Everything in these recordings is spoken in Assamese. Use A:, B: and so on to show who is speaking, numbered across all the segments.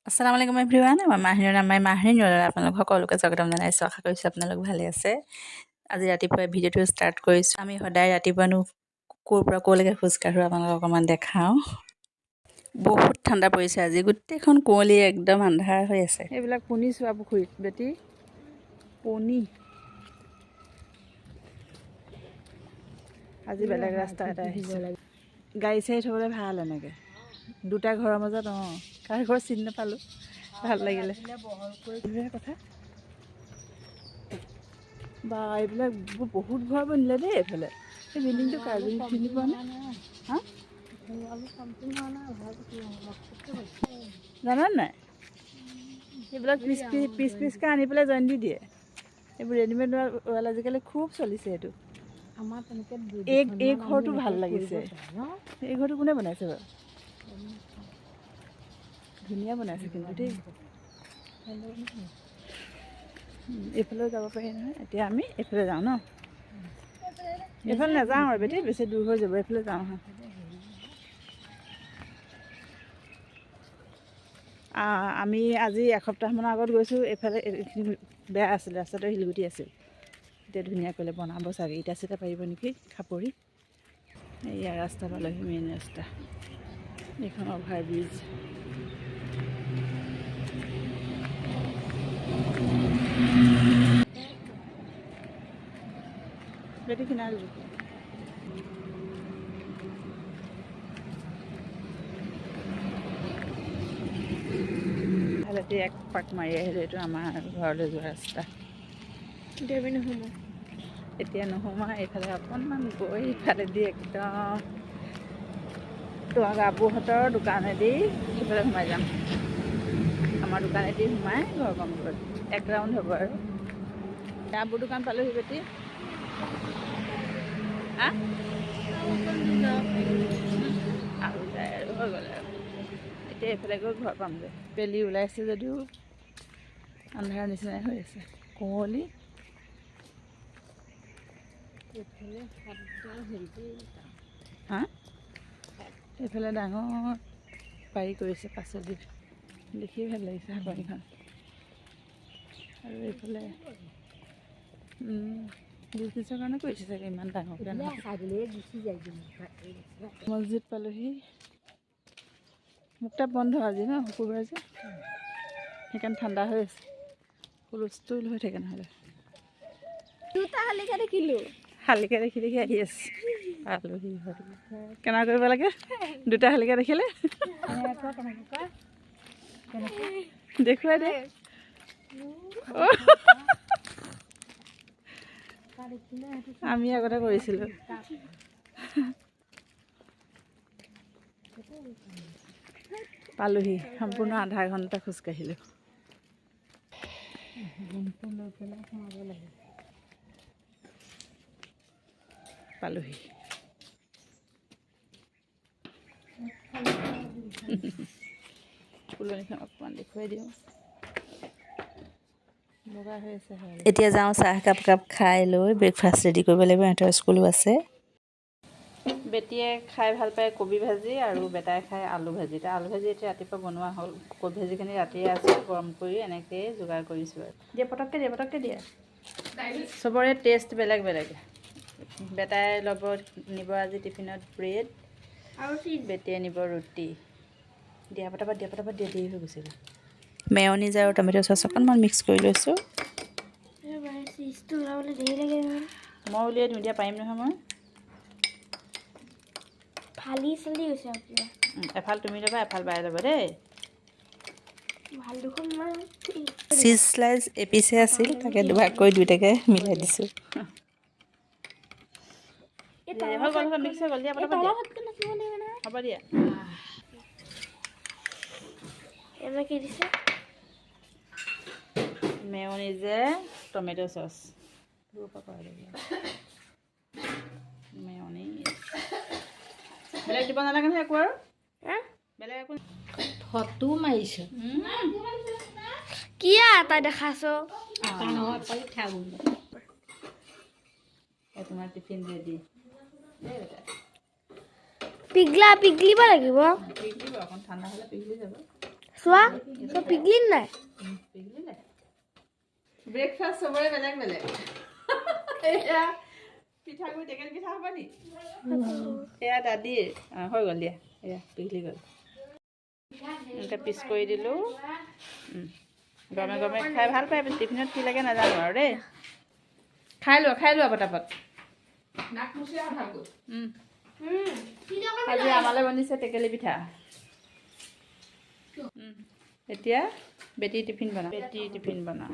A: আসসালামু আলাইকুম এভৰিৱান মই মাহিনী আপোনালোক সকলোকে স্বাগতম জনাইছোঁ আশা কৰিছোঁ আপোনালোক ভালে আছে আজি ৰাতিপুৱাই ভিডিঅ'টো ষ্টাৰ্ট কৰিছোঁ আমি সদায় ৰাতিপুৱানো ক'ৰ পৰা ক'লৈকে খোজকাঢ়োঁ আপোনালোকক অকণমান দেখাওঁ বহুত ঠাণ্ডা পৰিছে আজি গোটেইখন কুঁৱলী একদম আন্ধাৰ হৈ আছে এইবিলাক পণী চোৱা পুখুৰীত বেটি পণী আজি বেলেগ ৰাস্তা এটা আহিছে গাড়ী চাড়ী থ'বলৈ ভাল এনেকৈ দুটা ঘৰৰ মাজত কাৰ ঘৰ চিনি নাপালোঁ ভাল লাগিলে কথা বা এইবিলাক বহুত ঘৰ বনিলে দেই এইফালে এই বিল্ডিংটো কাৰ চিনি পোৱা নাই হা জানা নাই এইবিলাক পিচকৈ আনি পেলাই জইন দি দিয়ে এইবোৰ ৰেডিমেড ৱাল আজিকালি খুব চলিছে এইটো আমাৰ তেনেকৈ এই ঘৰটো ভাল লাগিছে এই ঘৰটো কোনে বনাইছে বাৰু ধুনীয়া বনাইছে কিন্তু দেই এইফালেও যাব পাৰি নহয় এতিয়া আমি এইফালে যাওঁ ন এইফালে নাযাওঁ আৰু বেটি বেছি দূৰ হৈ যাব এইফালে যাওঁ হা আমি আজি এসপ্তাহমানৰ আগত গৈছোঁ এইফালে এইখিনি বেয়া আছিলে ৰাস্তাটো শিলগুটি আছিল এতিয়া ধুনীয়া কৰিলে বনাব চাগে ইটা চিটা পাৰিব নেকি খাপৰি এয়া ৰাস্তা পালেহি মেইন ৰাস্তা এইখন অভাৰ ব্ৰিজ বেটি কিনাৰ ভালতে এক পাক মাৰি আহিলোঁ এইটো আমাৰ ঘৰলৈ যোৱা ৰাস্তা এতিয়া নোসোমা এইফালে অকণমান গৈ ইফালেদি একদম তোমাক আবুহঁতৰ দোকানেদি সেইফালে সোমাই যাম আমাৰ দোকানেদি সোমাই ঘৰ পামগৈ এক ৰাউণ্ড হ'ব আৰু আবুৰ দোকান পালোহি বেটি আৰু যায় আৰু হৈ গ'ল আৰু এতিয়া এইফালে গৈ ঘৰ পামগৈ বেলি ওলাইছে যদিও আন্ধাৰ নিচিনাই হৈ আছে কুঁৱলী হা এইফালে ডাঙৰ পাৰি কৰিছে পাচলি দেখি ভাল লাগিছে শাকনিখন আৰু এইফালে বিজনেছৰ কাৰণে কৰিছে চাগে ইমান ডাঙৰকৈ মছজিদ পালোহি মুক্তাপ বন্ধ আজি ন শুকুৰবাৰ যে সেইকাৰণে ঠাণ্ডা হৈ আছে হুলস্থুল হৈ থাকে নহ'লে শালিকা দেখি আহি আছে আলহী কেনেকুৱা কৰিব লাগে দুটা শালিকা দেখিলে দেখুৱাই দে আমি আগতে কৰিছিলোঁ পালোহি সম্পূৰ্ণ আধা ঘণ্টা খোজকাঢ়িলোঁ পালোহি ফুলনিখন অকণমান দেখুৱাই দিওঁ বগা হৈ আছে এতিয়া যাওঁ চাহ কাপ খাই লৈ ব্ৰেকফাষ্ট ৰেডি কৰিব লাগিব সিহঁতৰ স্কুলো আছে বেটিয়ে খাই ভাল পায় কবি ভাজি আৰু বেটাই খাই আলু ভাজি এতিয়া আলু ভাজি এতিয়া ৰাতিপুৱা বনোৱা হ'ল কবি ভাজিখিনি ৰাতিয়ে আছে গৰম কৰি এনেকৈয়ে যোগাৰ কৰিছোঁ আৰু পটককৈ দিয়ে চবৰে টেষ্ট বেলেগ বেলেগ বেটাই ল'ব নিব আজি টিফিনত ব্ৰেড আৰু বেটিয়ে নিব ৰুটি দিয়া পটাপট দিয়া দেৰি হৈ গৈছে মেয়নিজ আৰু টমেটো চচ অকণমান মিক্স কৰি লৈছোঁ মই উলিয়াই দিওঁ দিয়া পাৰিম নহয় মই এফাল তুমি ল'বা এফাল বাই ল'বা দেই চিজ স্লাইচ এপিছে আছিল তাকে দুভাগ কৰি দুইটাকে মিলাই দিছোঁ মিক্স হৈ গ'ল দিয়া হ'ব দিয়া মেয়নিজে টমেটো চচ মেয়নিজ বেলেগ দিব নালাগে নহয় একো আৰু বেলেগ একো ফটো মাৰিছোঁ
B: কি তাই দেখাছ
A: তোমাৰ টিফিন ৰেডি
B: পিঘলিব লাগিব
A: পিঘলিব অকণ ঠাণ্ডা হ'লে পিঘলি যাব
B: চোৱা তো পিগলিন নাই
A: ব্ৰেকফাষ্ট চবৰে বেলেগ বেলেগ এয়া পিঠাগুড়ি টেকেলি পিঠা হ'ব নি এয়া দাদীৰ হৈ গ'ল দিয়া এয়া পিঘলি গ'ল এনেকৈ পিচ কৰি দিলোঁ গৰমে গৰমে খাই ভাল পায় টিফিনত কি লাগে নাজানো আৰু দেই খাই লোৱা পটাপট আজি আমালৈ বনিছে টেকেলি পিঠা এতিয়া বেটি টিফিন বনাওঁ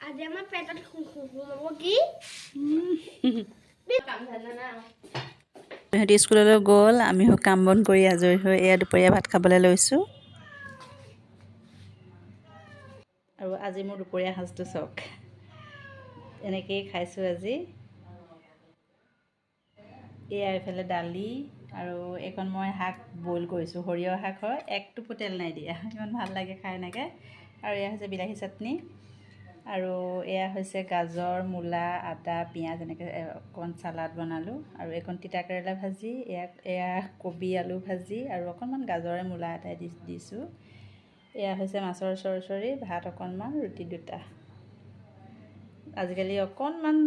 B: আজি আমাৰ পেটত সোমাব কি
A: সিহঁতি স্কুললৈ গ'ল আমি কাম বন কৰি আজৰি হৈ এয়া দুপৰীয়া ভাত খাবলৈ লৈছোঁ আৰু আজি মোৰ দুপৰীয়া সাজটো চাওক এনেকৈয়ে খাইছোঁ আজি এয়া এইফালে দালি আৰু এইখন মই শাক বইল কৰিছোঁ সৰিয়হ শাক হয় একটোপো তেল নাই দিয়া ইমান ভাল লাগে খাই এনেকৈ আৰু এয়া হৈছে বিলাহী চাটনি আৰু এয়া হৈছে গাজৰ মূলা আদা পিঁয়াজ এনেকৈ অকণমান চালাড বনালোঁ আৰু এইখন তিতাকেৰেলা ভাজি এয়া কবি আলু ভাজি আৰু অকণমান গাজৰে মূলা এটাই দিছোঁ এয়া হৈছে মাছৰ চৰচৰি ভাত অকণমান ৰুটি দুটা আজিকালি অকণমান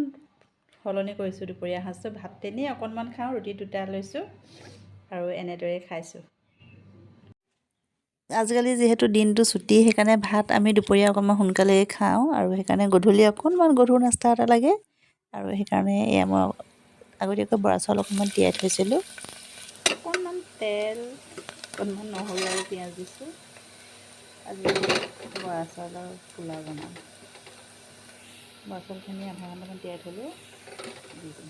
A: সলনি কৰিছোঁ দুপৰীয়া সাজটো ভাত তেনেই অকণমান খাওঁ ৰুটি দুটা লৈছোঁ আৰু এনেদৰে খাইছোঁ আজিকালি যিহেতু দিনটো ছুটি সেইকাৰণে ভাত আমি দুপৰীয়া অকণমান সোনকালেই খাওঁ আৰু সেইকাৰণে গধূলি অকণমান গধুৰ নাস্তা এটা লাগে আৰু সেইকাৰণে এয়া মই আগতীয়াকৈ বৰা চাউল অকণমান তিয়াই থৈছিলোঁ অকণমান তেল অকণমান নহৰু আৰু পিঁয়াজ দিছোঁ আজি বৰা চাউলৰ পোলাও বনাম বৰা চাউলখিনি আধা ঘণ্টামান তিয়াই থ'লোঁ দি দিম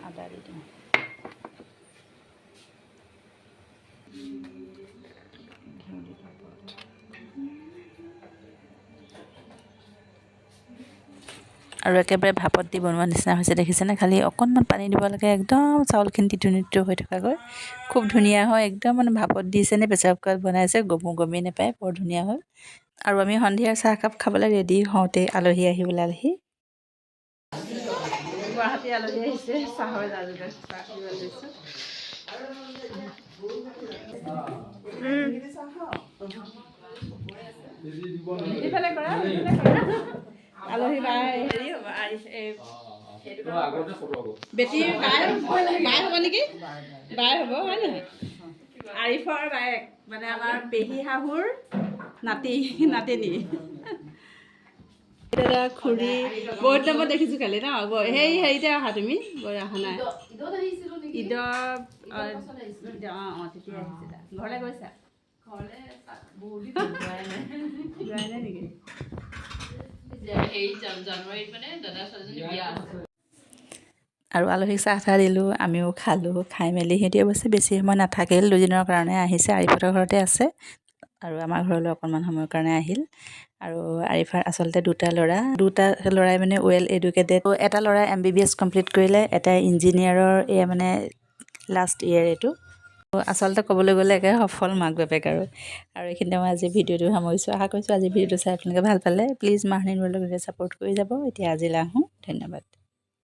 A: আদা দি দিম আৰু একেবাৰে ভাপত দি বনোৱা নিচিনা হৈছে দেখিছেনে খালি অকণমান পানী দিব লাগে একদম চাউলখিনি তিতু হৈ থকাকৈ খুব ধুনীয়া হয় একদম মানে ভাপত দিছেনে প্ৰেছাৰ কুকাৰত বনাইছে গমেই নাপায় বৰ ধুনীয়া হ'ল আৰু আমি সন্ধিয়াৰ চাহকাপ খাবলৈ ৰেডি হওঁতেই আলহী আহিবলৈ গুৱাহাটী আলহী আহিছে চাহৰ আলহী হেৰি হ'ব বেটি বাই হ'ব নেকি বাই হ'ব হয় নহয় আৰিফৰ বায়েক মানে আমাৰ পেহী শাহুৰ নাতিনী দাদা খুৰী বহুত টাইমত দেখিছোঁ খালি ন হেৰিতে অহা তুমি বৰ অহা নাই ঈদৰ তেতিয়া আহিছিলা ঘৰলৈ গৈছা যোৱাই নাই নেকি আৰু আলহীক চাহ তাহ দিলোঁ আমিও খালোঁ খাই মেলি সিহঁতি অৱশ্যে বেছি সময় নাথাকিল দুদিনৰ কাৰণে আহিছে আৰিফহঁতৰ ঘৰতে আছে আৰু আমাৰ ঘৰলৈ অকণমান সময়ৰ কাৰণে আহিল আৰু আৰিফাৰ আচলতে দুটা ল'ৰাই মানে ৱেল এডুকেটেড এটা ল'ৰাই MBBS কমপ্লিট কৰিলে এটা ইঞ্জিনিয়াৰৰ এয়া মানে লাষ্ট ইয়েৰ এইটো আচলতে ক'বলৈ গ'লে একে সফল মাক বাপেক আৰু এইখিনিতে মই আজি ভিডিঅ'টো সামৰিছোঁ আশা কৰিছোঁ আজি ভিডিঅ'টো চাই আপোনালোকে ভাল পালে প্লিজ মাহৰিন ৱৰ্ল্ডক ছাপোৰ্ট কৰি যাব এতিয়া আজিলৈ আহোঁ ধন্যবাদ